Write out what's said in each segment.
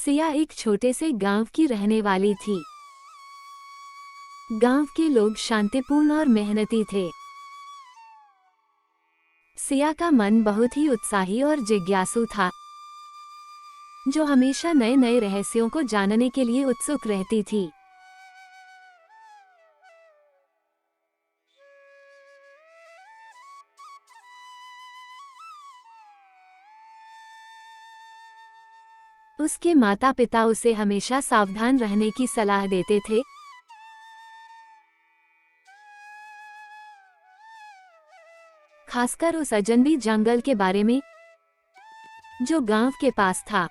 सिया एक छोटे से गांव की रहने वाली थी। गांव के लोग शांतिपूर्ण और मेहनती थे। सिया का मन बहुत ही उत्साही और जिज्ञासु था, जो हमेशा नए नए रहस्यों को जानने के लिए उत्सुक रहती थी। उसके माता पिता उसे हमेशा सावधान रहने की सलाह देते थे, खासकर उस अजनबी जंगल के बारे में जो गांव के पास था।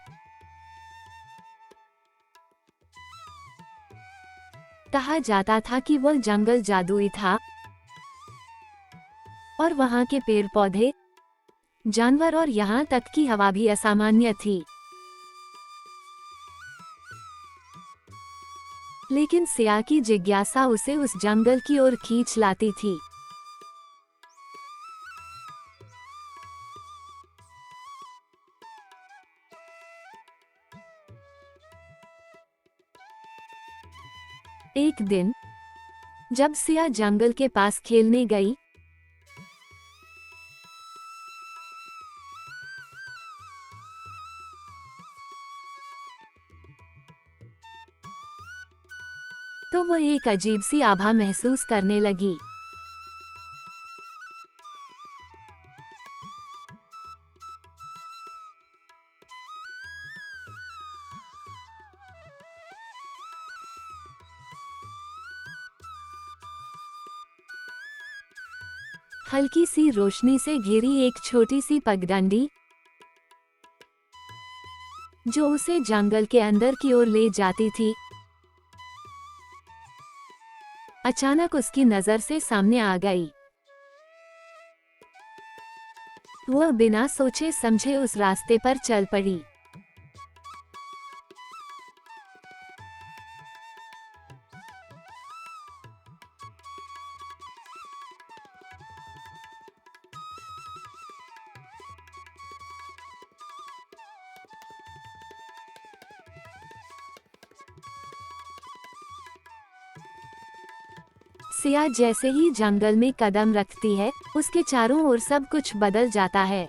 कहा जाता था कि वह जंगल जादुई था और वहां के पेड़ पौधे, जानवर और यहाँ तक कि हवा भी असामान्य थी। लेकिन सिया की जिज्ञासा उसे उस जंगल की ओर खींच लाती थी। एक दिन जब सिया जंगल के पास खेलने गई, तो वह एक अजीब सी आभा महसूस करने लगी। हल्की सी रोशनी से घिरी एक छोटी सी पगडंडी, जो उसे जंगल के अंदर की ओर ले जाती थी, अचानक उसकी नजर से सामने आ गई। वह बिना सोचे समझे उस रास्ते पर चल पड़ी। सिया जैसे ही जंगल में कदम रखती है, उसके चारों ओर सब कुछ बदल जाता है।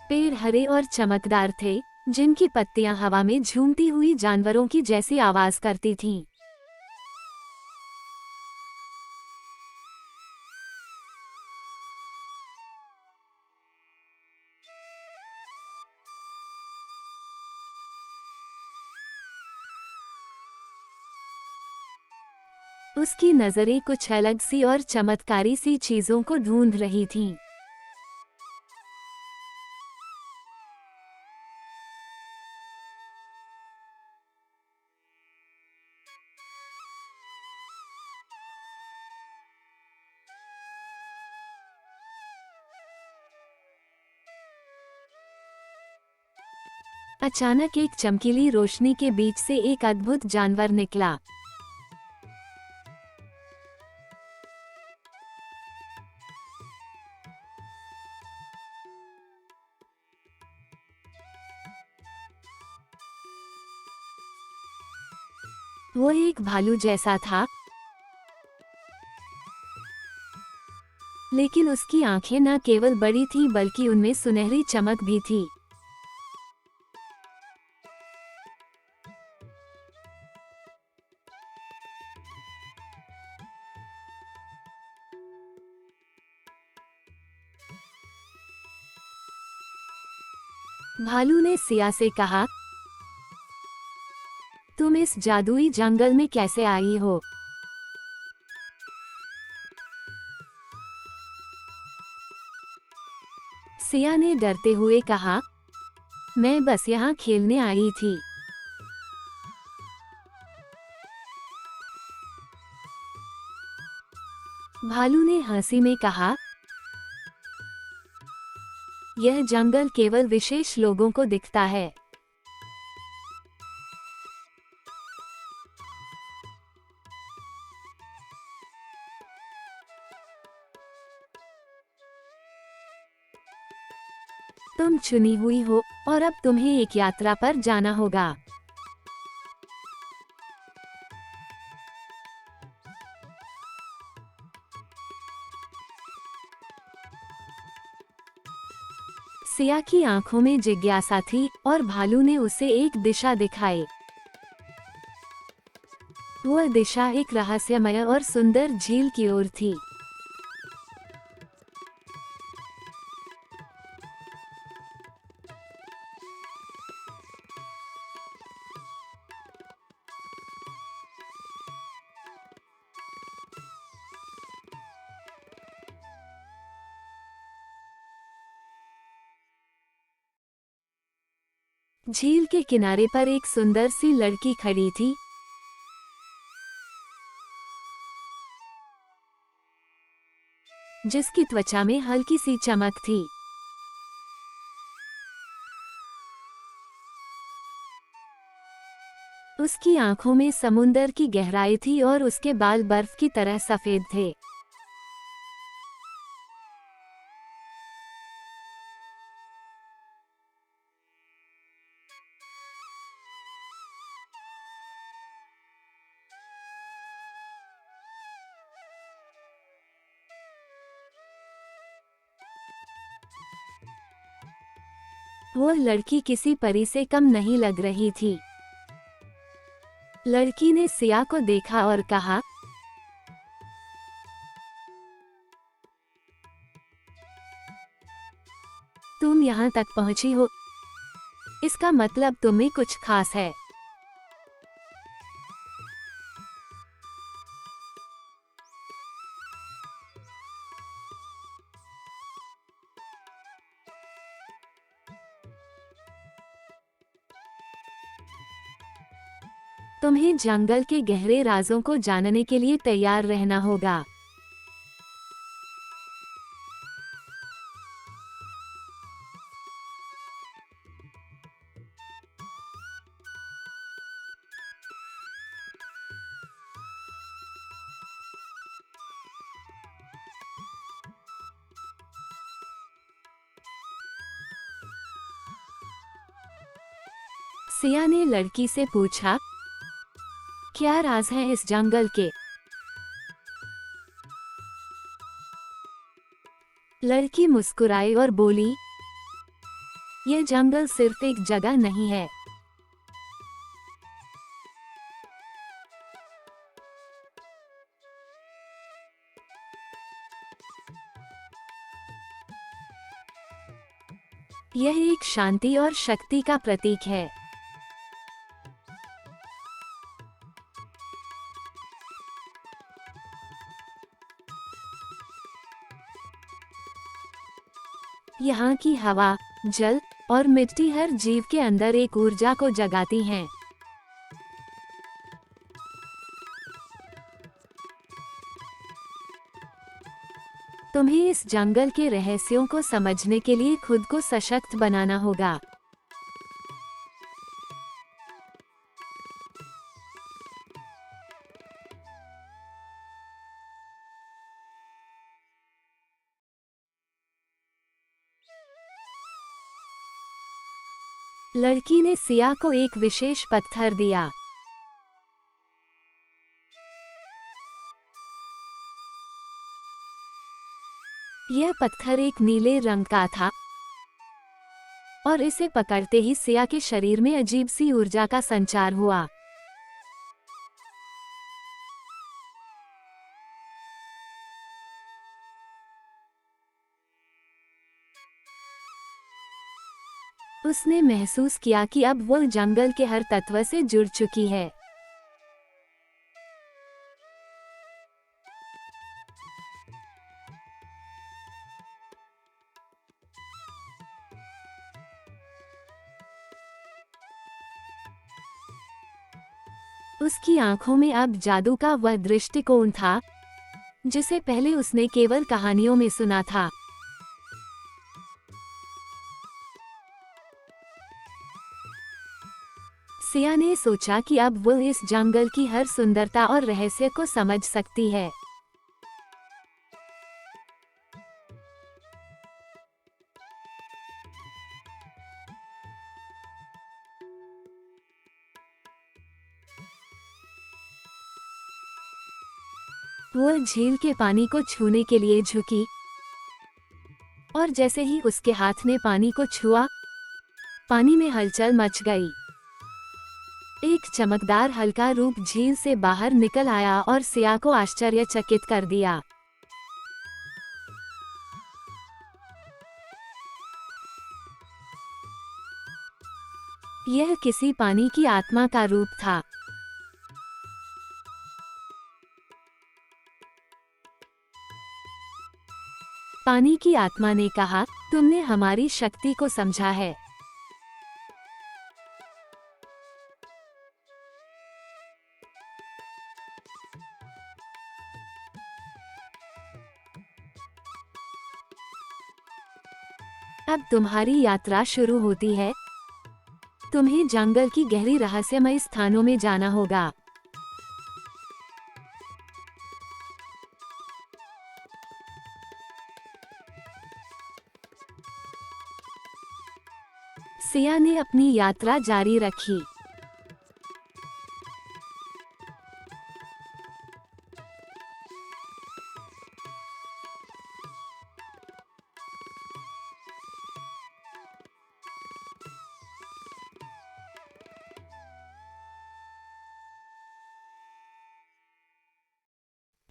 पेड़ हरे और चमकदार थे, जिनकी पत्तियां हवा में झूमती हुई जानवरों की जैसी आवाज करती थीं। उसकी नजरें कुछ अलग सी और चमत्कारी सी चीजों को ढूंढ रही थीं। अचानक एक चमकीली रोशनी के बीच से एक अद्भुत जानवर निकला। वो एक भालू जैसा था, लेकिन उसकी आंखें न केवल बड़ी थीं बल्कि उनमें सुनहरी चमक भी थी। भालू ने सिया से कहा, तुम इस जादुई जंगल में कैसे आई हो? सिया ने डरते हुए कहा, मैं बस यहाँ खेलने आई थी। भालू ने हंसी में कहा, यह जंगल केवल विशेष लोगों को दिखता है। तुम चुनी हुई हो और अब तुम्हें एक यात्रा पर जाना होगा। सिया की आंखों में जिज्ञासा थी और भालू ने उसे एक दिशा दिखाई। वह दिशा एक रहस्यमय और सुंदर झील की ओर थी। झील के किनारे पर एक सुंदर सी लड़की खड़ी थी। जिसकी त्वचा में हल्की सी चमक थी। उसकी आंखों में समुंदर की गहराई थी और उसके बाल बर्फ की तरह सफेद थे। वह लड़की किसी परी से कम नहीं लग रही थी। लड़की ने सिया को देखा और कहा, तुम यहाँ तक पहुँची हो, इसका मतलब तुम में कुछ खास है। तुम्हें जंगल के गहरे राजों को जानने के लिए तैयार रहना होगा। सिया ने लड़की से पूछा, क्या राज है इस जंगल के? लड़की मुस्कुराई और बोली, यह जंगल सिर्फ एक जगह नहीं है। यह एक शांति और शक्ति का प्रतीक है। यहाँ की हवा, जल और मिट्टी हर जीव के अंदर एक ऊर्जा को जगाती हैं। तुम्हें इस जंगल के रहस्यों को समझने के लिए खुद को सशक्त बनाना होगा। लड़की ने सिया को एक विशेष पत्थर दिया। यह पत्थर एक नीले रंग का था और इसे पकड़ते ही सिया के शरीर में अजीब सी ऊर्जा का संचार हुआ। उसने महसूस किया कि अब वह जंगल के हर तत्व से जुड़ चुकी है। उसकी आंखों में अब जादू का वह दृष्टिकोण था जिसे पहले उसने केवल कहानियों में सुना था। सिया ने सोचा कि अब वह इस जंगल की हर सुंदरता और रहस्य को समझ सकती है। वह झील के पानी को छूने के लिए झुकी, और जैसे ही उसके हाथ ने पानी को छुआ, पानी में हलचल मच गई। एक चमकदार हल्का रूप झील से बाहर निकल आया और सिया को आश्चर्यचकित कर दिया। यह किसी पानी की आत्मा का रूप था। पानी की आत्मा ने कहा, तुमने हमारी शक्ति को समझा है। अब तुम्हारी यात्रा शुरू होती है। तुम्हें जंगल की गहरी रहस्यमय स्थानों में जाना होगा। सिया ने अपनी यात्रा जारी रखी।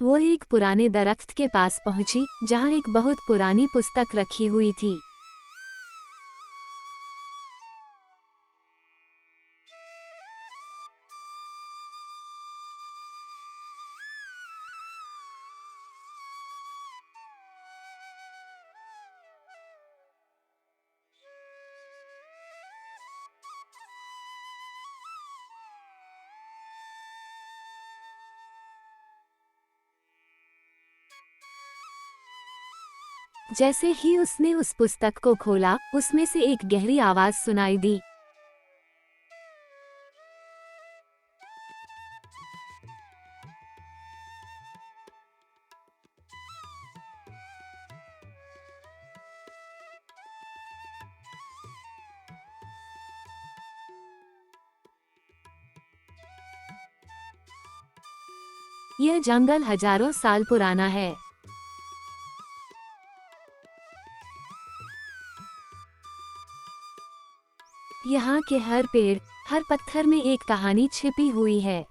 वो एक पुराने दरख्त के पास पहुंची, जहां एक बहुत पुरानी पुस्तक रखी हुई थी। जैसे ही उसने उस पुस्तक को खोला, उसमें से एक गहरी आवाज सुनाई दी। यह जंगल हजारों साल पुराना है। यहाँ के हर पेड़, हर पत्थर में एक कहानी छिपी हुई है।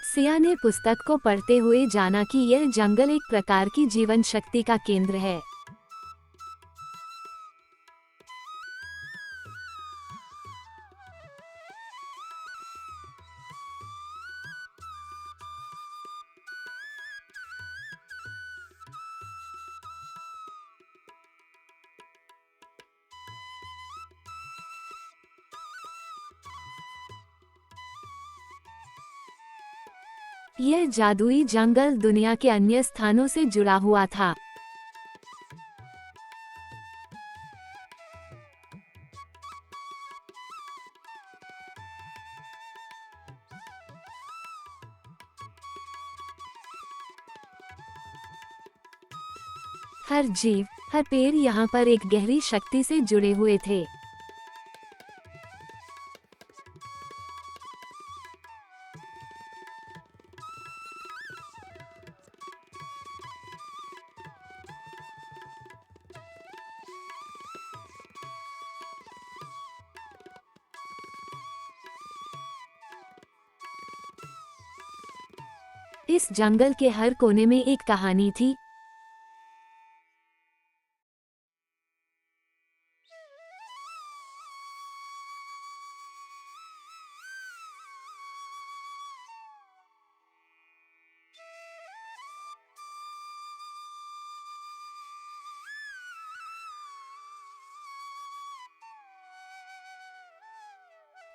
सिया ने पुस्तक को पढ़ते हुए जाना कि यह जंगल एक प्रकार की जीवन शक्ति का केंद्र है। यह जादुई जंगल दुनिया के अन्य स्थानों से जुड़ा हुआ था। हर जीव, हर पेड़ यहाँ पर एक गहरी शक्ति से जुड़े हुए थे। इस जंगल के हर कोने में एक कहानी थी।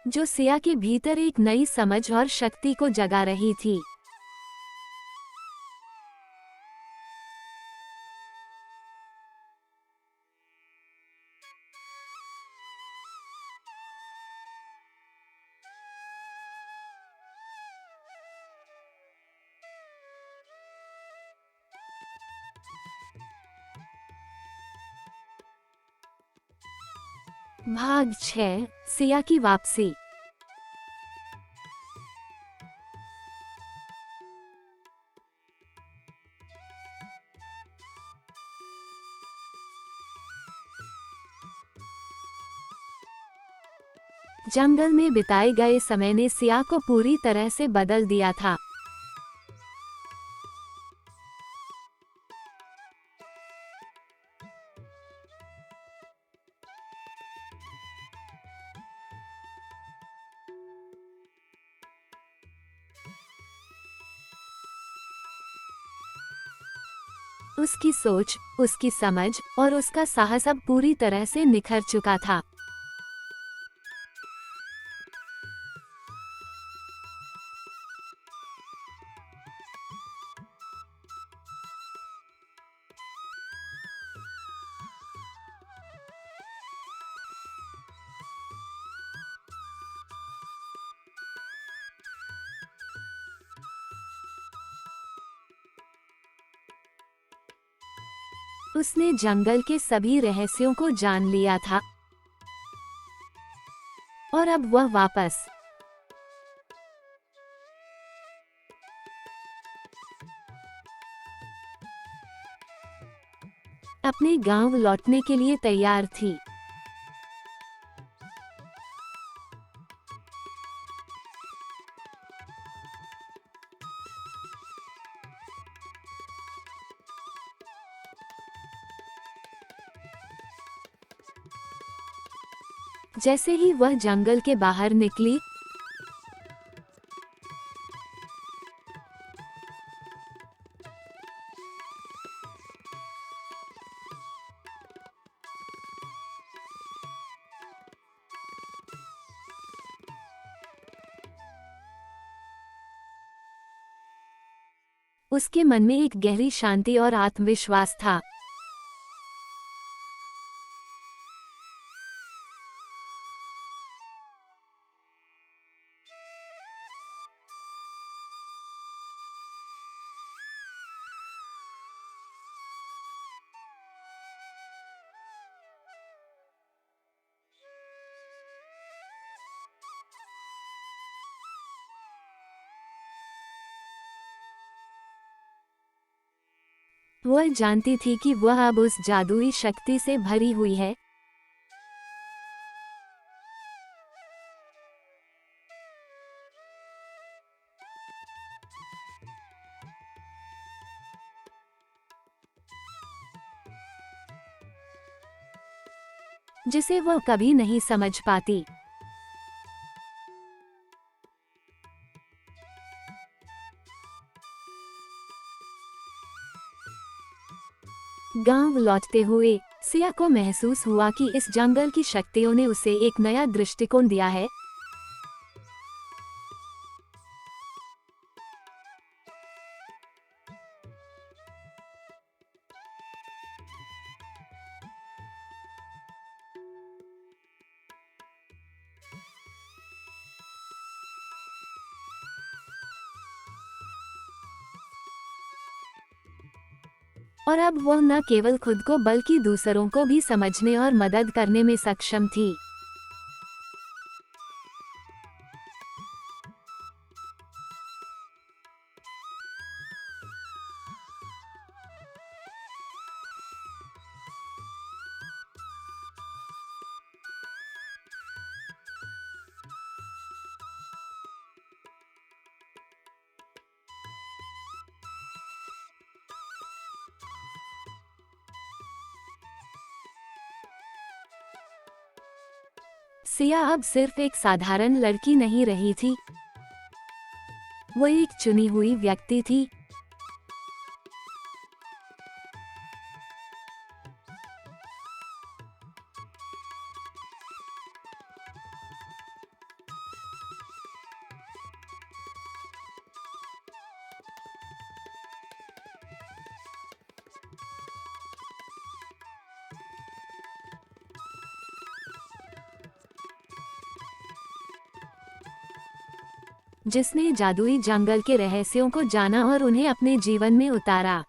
जो सिया के भीतर एक नई समझ और शक्ति को जगा रही थी। भाग 6 सिया की वापसी। जंगल में बिताए गए समय ने सिया को पूरी तरह से बदल दिया था। उसकी सोच, उसकी समझ और उसका साहस अब पूरी तरह से निखर चुका था। उसने जंगल के सभी रहस्यों को जान लिया था और अब वह वापस अपने गांव लौटने के लिए तैयार थी। जैसे ही वह जंगल के बाहर निकली, उसके मन में एक गहरी शांति और आत्मविश्वास था। वह जानती थी कि वह अब उस जादुई शक्ति से भरी हुई है जिसे वह कभी नहीं समझ पाती। गांव लौटते हुए सिया को महसूस हुआ कि इस जंगल की शक्तियों ने उसे एक नया दृष्टिकोण दिया है। और अब वह न केवल खुद को बल्कि दूसरों को भी समझने और मदद करने में सक्षम थी। सिया अब सिर्फ एक साधारण लड़की नहीं रही थी, वो एक चुनी हुई व्यक्ति थी। जिसने जादुई जंगल के रहस्यों को जाना और उन्हें अपने जीवन में उतारा।